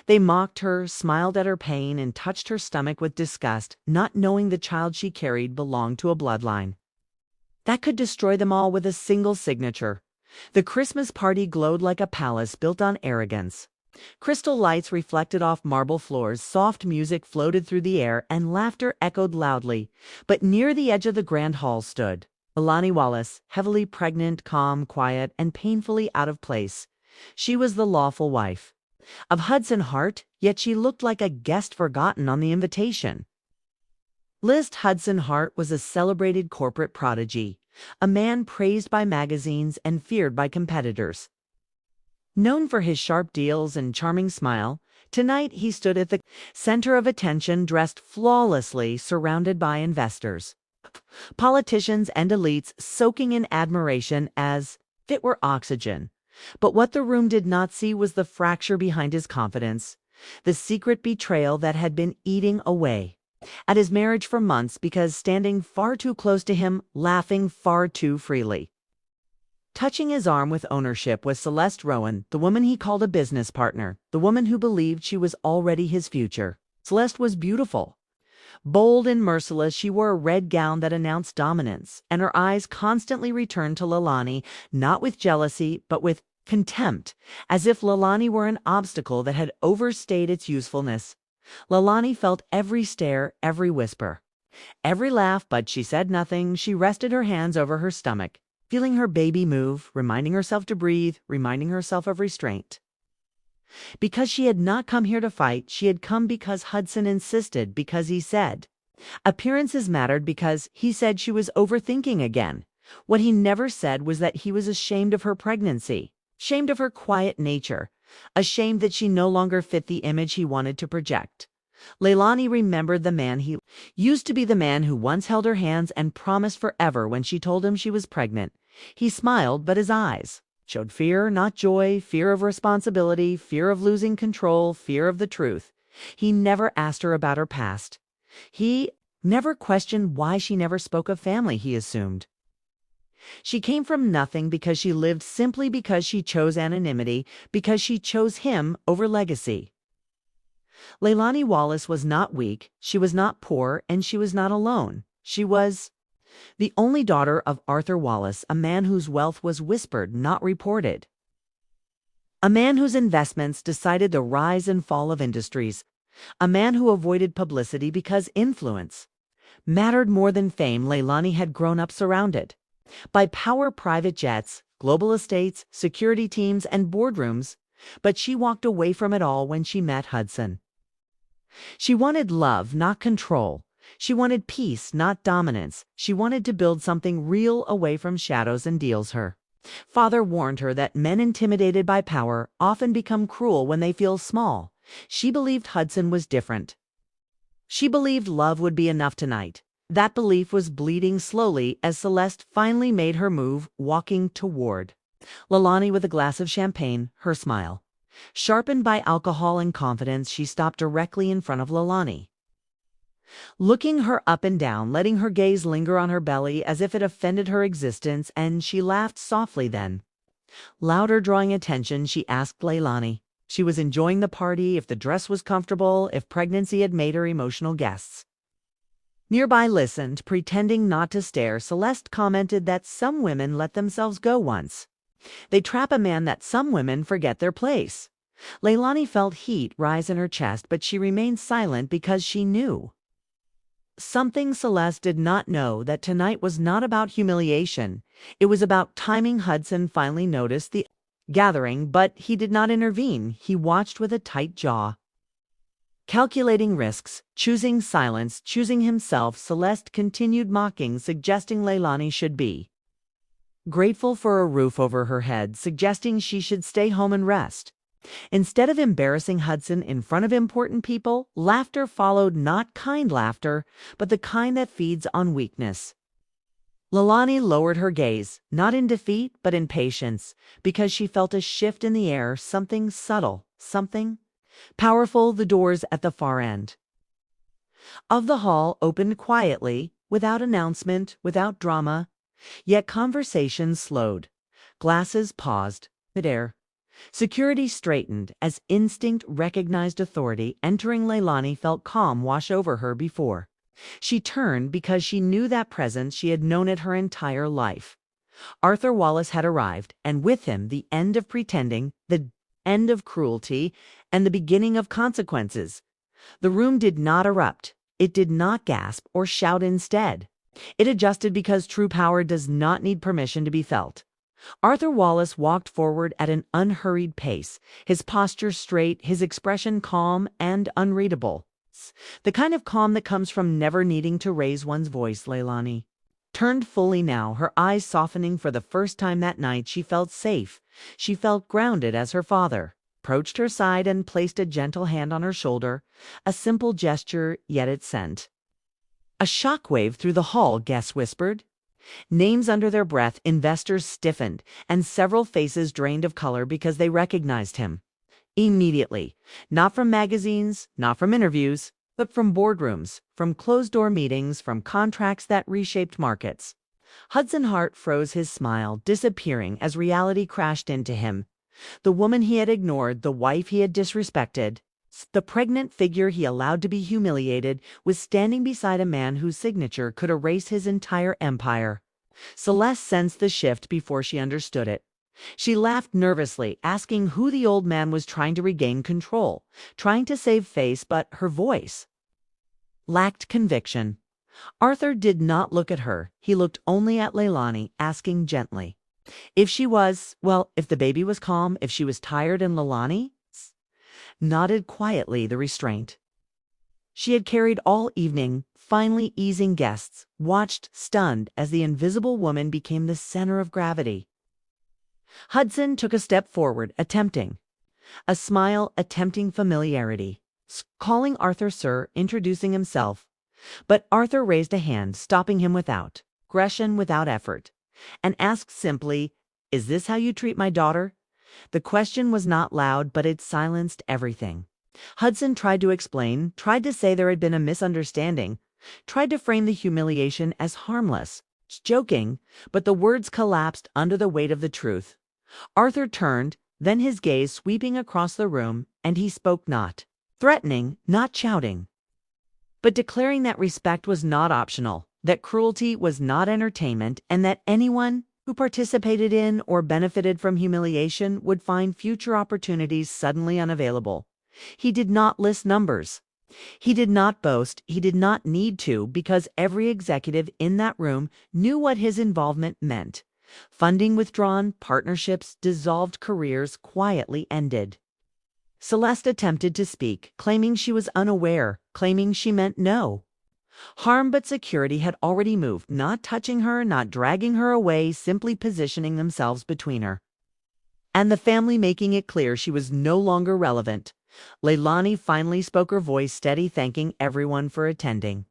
They mocked her, smiled at her pain, and touched her stomach with disgust, not knowing the child she carried belonged to a bloodline that could destroy them all with a single signature. The Christmas party glowed like a palace built on arrogance. Crystal lights reflected off marble floors, soft music floated through the air, and laughter echoed loudly. But near the edge of the grand hall stood Leilani Wallace, heavily pregnant, calm, quiet, and painfully out of place. She was the lawful wife of Hudson Hart, yet she looked like a guest forgotten on the invitation. Hudson Hart was a celebrated corporate prodigy, a man praised by magazines and feared by competitors. Known for his sharp deals and charming smile, tonight he stood at the center of attention, dressed flawlessly, surrounded by investors, politicians, and elites soaking in admiration as if it were oxygen. But what the room did not see was the fracture behind his confidence, the secret betrayal that had been eating away at his marriage for months because standing far too close to him, laughing far too freely. Touching his arm with ownership was Celeste Rowan, the woman he called a business partner, the woman who believed she was already his future. Celeste was beautiful. Bold and merciless, she wore a red gown that announced dominance, and her eyes constantly returned to Leilani, not with jealousy, but with contempt, as if Leilani were an obstacle that had overstayed its usefulness. Leilani felt every stare, every whisper, every laugh, but she said nothing. She rested her hands over her stomach, feeling her baby move, reminding herself to breathe, reminding herself of restraint. Because she had not come here to fight, she had come because Hudson insisted, because he said. Appearances mattered because he said she was overthinking again. What he never said was that he was ashamed of her pregnancy, ashamed of her quiet nature, ashamed that she no longer fit the image he wanted to project. Leilani remembered the man he used to be, the man who once held her hands and promised forever when she told him she was pregnant. He smiled, but his eyes showed fear, not joy, fear of responsibility, fear of losing control, fear of the truth. He never asked her about her past. He never questioned why she never spoke of family, he assumed. She came from nothing because she lived simply because she chose anonymity, because she chose him over legacy. Leilani Wallace was not weak, she was not poor, and she was not alone. She was the only daughter of Arthur Wallace, a man whose wealth was whispered, not reported. A man whose investments decided the rise and fall of industries. A man who avoided publicity because influence mattered more than fame. Leilani had grown up surrounded by power, private jets, global estates, security teams, and boardrooms, but she walked away from it all when she met Hudson. She wanted love, not control. She wanted peace, not dominance. She wanted to build something real away from shadows and deals. Her father warned her that men intimidated by power often become cruel when they feel small. She believed Hudson was different. She believed love would be enough tonight. That belief was bleeding slowly as Celeste finally made her move, walking toward Leilani with a glass of champagne, her smile sharpened by alcohol and confidence. She stopped directly in front of Leilani, looking her up and down, letting her gaze linger on her belly as if it offended her existence, and she laughed softly. Then, louder, drawing attention, she asked Leilani. She was enjoying the party, if the dress was comfortable, if pregnancy had made her emotional guests. Nearby listened, pretending not to stare. Celeste commented that some women let themselves go once. They trap a man, that some women forget their place. Leilani felt heat rise in her chest, but she remained silent because she knew something Celeste did not know, that tonight was not about humiliation. It was about timing. Hudson finally noticed the gathering, but he did not intervene. He watched with a tight jaw, calculating risks, choosing silence, choosing himself. Celeste continued mocking, suggesting Leilani should be grateful for a roof over her head, suggesting she should stay home and rest. Instead of embarrassing Hudson in front of important people, laughter followed, not kind laughter, but the kind that feeds on weakness. Leilani lowered her gaze, not in defeat, but in patience, because she felt a shift in the air, something subtle, something powerful. The doors at the far end of the hall opened quietly, without announcement, without drama. Yet conversation slowed. Glasses paused midair. Security straightened as instinct recognized authority. Entering, Leilani felt calm wash over her before. She turned because she knew that presence. She had known it her entire life. Arthur Wallace had arrived, and with him the end of pretending, the end of cruelty, and the beginning of consequences. The room did not erupt. It did not gasp or shout instead. It adjusted because true power does not need permission to be felt. Arthur Wallace walked forward at an unhurried pace, his posture straight, his expression calm and unreadable. The kind of calm that comes from never needing to raise one's voice. Leilani turned fully now, her eyes softening. For the first time that night she felt safe. She felt grounded as her father approached her side and placed a gentle hand on her shoulder, a simple gesture, yet it sent a shockwave through the hall. Guests whispered names under their breath, investors stiffened, and several faces drained of color because they recognized him immediately, not from magazines, not from interviews, but from boardrooms, from closed-door meetings, from contracts that reshaped markets. Hudson Hart froze, his smile disappearing as reality crashed into him. The woman he had ignored, the wife he had disrespected, the pregnant figure he allowed to be humiliated, was standing beside a man whose signature could erase his entire empire. Celeste sensed the shift before she understood it. She laughed nervously, asking who the old man was trying to regain control, trying to save face, but her voice lacked conviction. Arthur did not look at her. He looked only at Leilani, asking gently if she was, well, if the baby was calm, if she was tired, and Leilani nodded quietly, the restraint she had carried all evening finally easing. Guests watched stunned as the invisible woman became the center of gravity. Hudson took a step forward, attempting a smile, attempting familiarity, calling Arthur sir, introducing himself. But Arthur raised a hand, stopping him without aggression, without effort, and asked simply, "Is this how you treat my daughter?" The question was not loud, but it silenced everything. Hudson tried to explain, tried to say there had been a misunderstanding, tried to frame the humiliation as harmless, joking, but the words collapsed under the weight of the truth. Arthur turned, then his gaze sweeping across the room, and he spoke, not threatening, not shouting, but declaring that respect was not optional, that cruelty was not entertainment, and that anyone who participated in or benefited from humiliation would find future opportunities suddenly unavailable. He did not list numbers. He did not boast. He did not need to, because every executive in that room knew what his involvement meant. Funding withdrawn, partnerships dissolved, careers quietly ended. Celeste attempted to speak, claiming she was unaware, claiming she meant no harm, but security had already moved, not touching her, not dragging her away, simply positioning themselves between her and the family, making it clear she was no longer relevant. Leilani finally spoke, her voice steady, thanking everyone for attending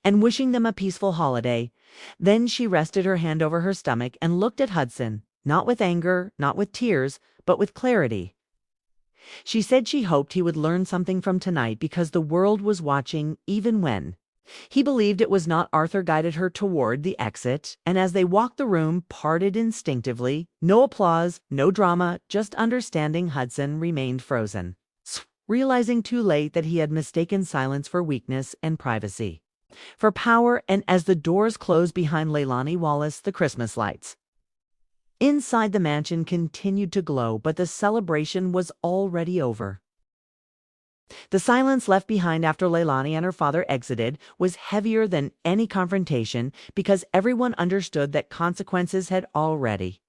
and wishing them a peaceful holiday. Then she rested her hand over her stomach and looked at Hudson, not with anger, not with tears, but with clarity. She said she hoped he would learn something from tonight because the world was watching, even when he believed it was not. Arthur guided her toward the exit, and as they walked, the room parted instinctively. No applause, no drama, just understanding. Hudson remained frozen, realizing too late that he had mistaken silence for weakness and privacy for power. And as the doors closed behind Leilani Wallace, the Christmas lights inside the mansion continued to glow, but the celebration was already over. The silence left behind after Leilani and her father exited was heavier than any confrontation, because everyone understood that consequences had already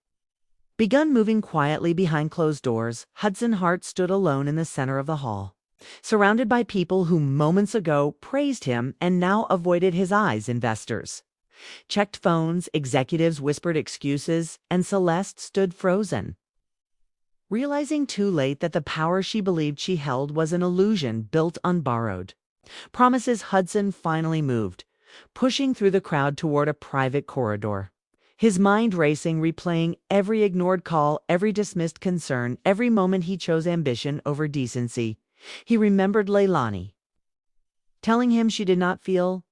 begun. Moving quietly behind closed doors, Hudson Hart stood alone in the center of the hall, surrounded by people who moments ago praised him and now avoided his eyes. Investors checked phones, executives whispered excuses, and Celeste stood frozen, realizing too late that the power she believed she held was an illusion built on borrowed promises. Hudson finally moved, pushing through the crowd toward a private corridor, his mind racing, replaying every ignored call, every dismissed concern, every moment he chose ambition over decency. He remembered Leilani telling him she did not feel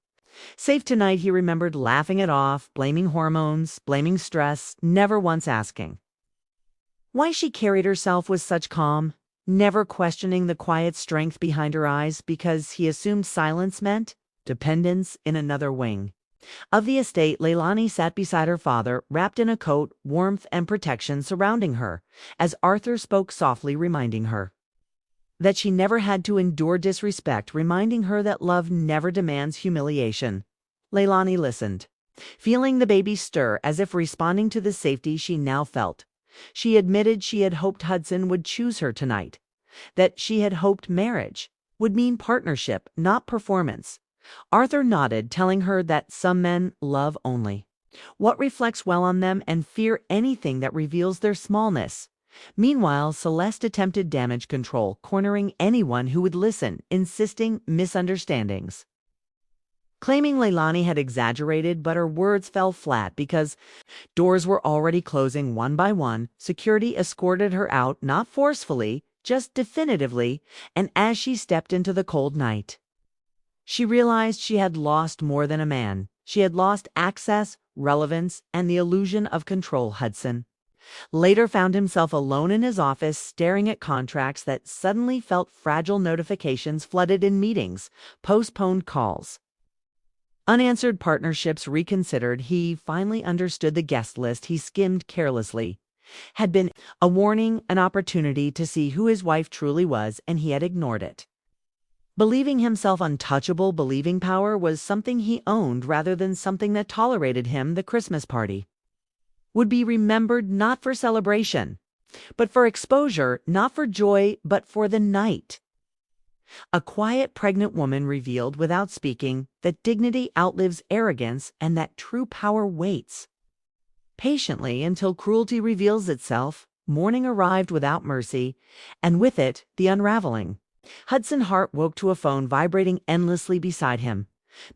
safe tonight. He remembered laughing it off, blaming hormones, blaming stress, never once asking Why she carried herself with such calm, never questioning the quiet strength behind her eyes because he assumed silence meant dependence in another wing of the estate. Leilani sat beside her father, wrapped in a coat, warmth and protection surrounding her, as Arthur spoke softly, reminding her that she never had to endure disrespect, reminding her that love never demands humiliation. Leilani listened, feeling the baby stir as if responding to the safety she now felt. She admitted she had hoped Hudson would choose her tonight, that she had hoped marriage would mean partnership, not performance. Arthur nodded, telling her that some men love only what reflects well on them and fear anything that reveals their smallness. Meanwhile, Celeste attempted damage control, cornering anyone who would listen, insisting misunderstandings, claiming Leilani had exaggerated, but her words fell flat because doors were already closing one by one. Security escorted her out, not forcefully, just definitively, and as she stepped into the cold night, she realized she had lost more than a man. She had lost access, relevance, and the illusion of control. Hudson later found himself alone in his office, staring at contracts that suddenly felt fragile. Notifications flooded in, meetings, postponed calls, unanswered partnerships reconsidered. He finally understood the guest list he skimmed carelessly had been a warning, an opportunity to see who his wife truly was, and he had ignored it. Believing himself untouchable, believing power was something he owned rather than something that tolerated him. The Christmas party would be remembered not for celebration, but for exposure, not for joy, but for the night. A quiet, pregnant woman revealed, without speaking, that dignity outlives arrogance and that true power waits patiently until cruelty reveals itself. Morning arrived without mercy, and with it, the unraveling. Hudson Hart woke to a phone vibrating endlessly beside him.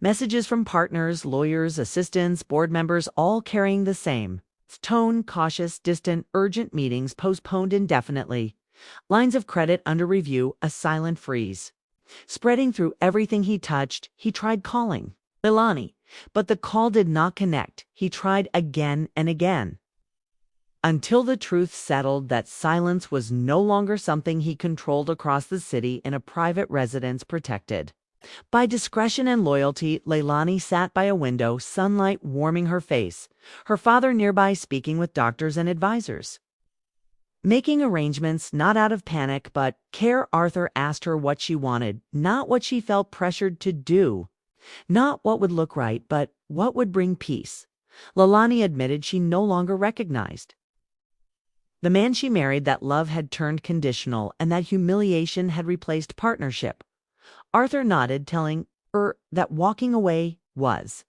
Messages from partners, lawyers, assistants, board members, all carrying the same tone: cautious, distant, urgent, meetings postponed indefinitely, lines of credit under review, a silent freeze spreading through everything he touched. He tried calling Leilani, but the call did not connect. He tried again and again, until the truth settled that silence was no longer something he controlled. Across the city, in a private residence protected by discretion and loyalty, Leilani sat by a window, sunlight warming her face, her father nearby speaking with doctors and advisors, making arrangements not out of panic but care. Arthur asked her what she wanted, not what she felt pressured to do, not what would look right, but what would bring peace. Leilani admitted she no longer recognized the man she married, that love had turned conditional and that humiliation had replaced partnership. Arthur nodded, telling her that walking away was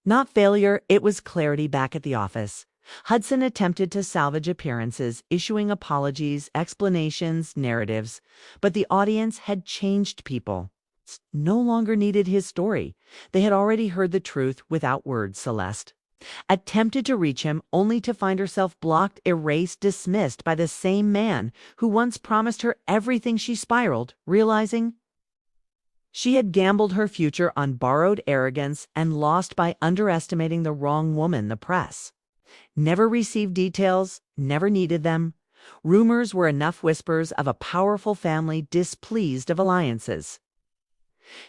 not failure, it was clarity. Back at the office, Hudson attempted to salvage appearances, issuing apologies, explanations, narratives, but the audience had changed. People no longer needed his story. They had already heard the truth without words. Celeste attempted to reach him, only to find herself blocked, erased, dismissed by the same man who once promised her everything. She spiraled, realizing she had gambled her future on borrowed arrogance and lost by underestimating the wrong woman. The press never received details, never needed them. Rumors were enough, whispers of a powerful family displeased, of alliances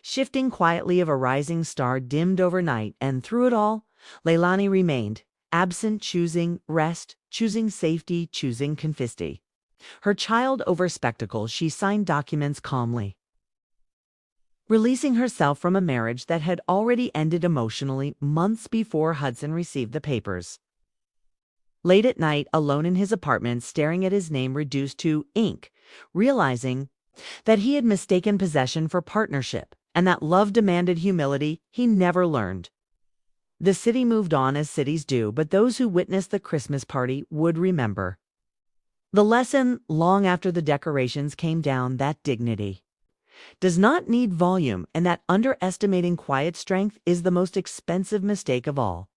shifting quietly, of a rising star dimmed overnight. And through it all, Leilani remained absent, choosing rest, choosing safety, choosing confisti. Her child over spectacle, she signed documents calmly, releasing herself from a marriage that had already ended emotionally months before Hudson received the papers. Late at night, alone in his apartment, staring at his name reduced to ink, realizing that he had mistaken possession for partnership and that love demanded humility, he never learned. The city moved on as cities do, but those who witnessed the Christmas party would remember the lesson long after the decorations came down, that dignity does not need volume, and that underestimating quiet strength is the most expensive mistake of all.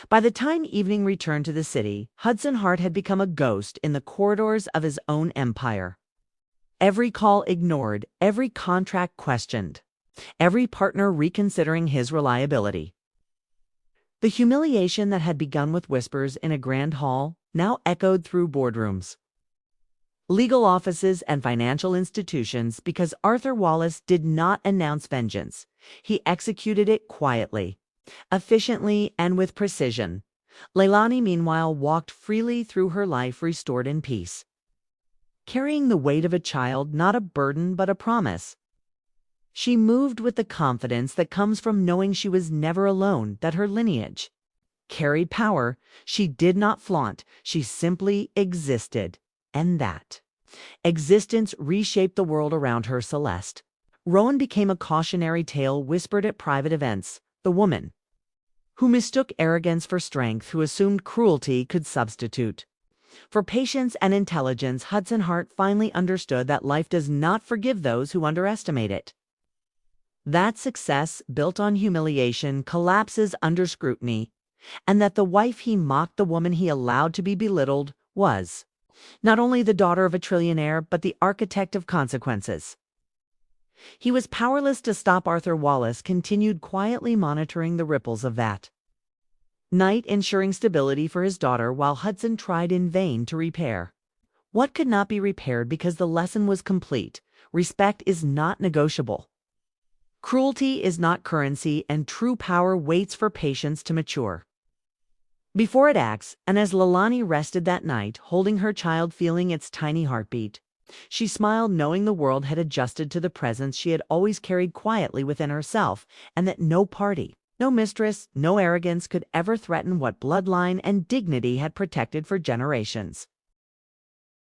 By the time evening returned to the city, Hudson Hart had become a ghost in the corridors of his own empire. Every call ignored, every contract questioned, every partner reconsidering his reliability. The humiliation that had begun with whispers in a grand hall now echoed through boardrooms, legal offices, and financial institutions because Arthur Wallace did not announce vengeance. He executed it quietly, efficiently, and with precision. Leilani, meanwhile, walked freely through her life restored in peace, carrying the weight of a child, not a burden but a promise. She moved with the confidence that comes from knowing she was never alone, that her lineage carried power she did not flaunt, she simply existed, and that existence reshaped the world around her. Celeste Rowan became a cautionary tale whispered at private events, the woman who mistook arrogance for strength, who assumed cruelty could substitute for patience and intelligence. Hudson Hart finally understood that life does not forgive those who underestimate it, that success built on humiliation collapses under scrutiny, and that the wife he mocked, the woman he allowed to be belittled, was not only the daughter of a trillionaire but the architect of consequences. He was powerless to stop. Arthur Wallace continued quietly monitoring the ripples of that night, ensuring stability for his daughter while Hudson tried in vain to repair what could not be repaired, because the lesson was complete. Respect is not negotiable. Cruelty is not currency, and true power waits for patience to mature before it acts. And as Leilani rested that night, holding her child, feeling its tiny heartbeat, she smiled, knowing the world had adjusted to the presence she had always carried quietly within herself, and that no party, no mistress, no arrogance could ever threaten what bloodline and dignity had protected for generations.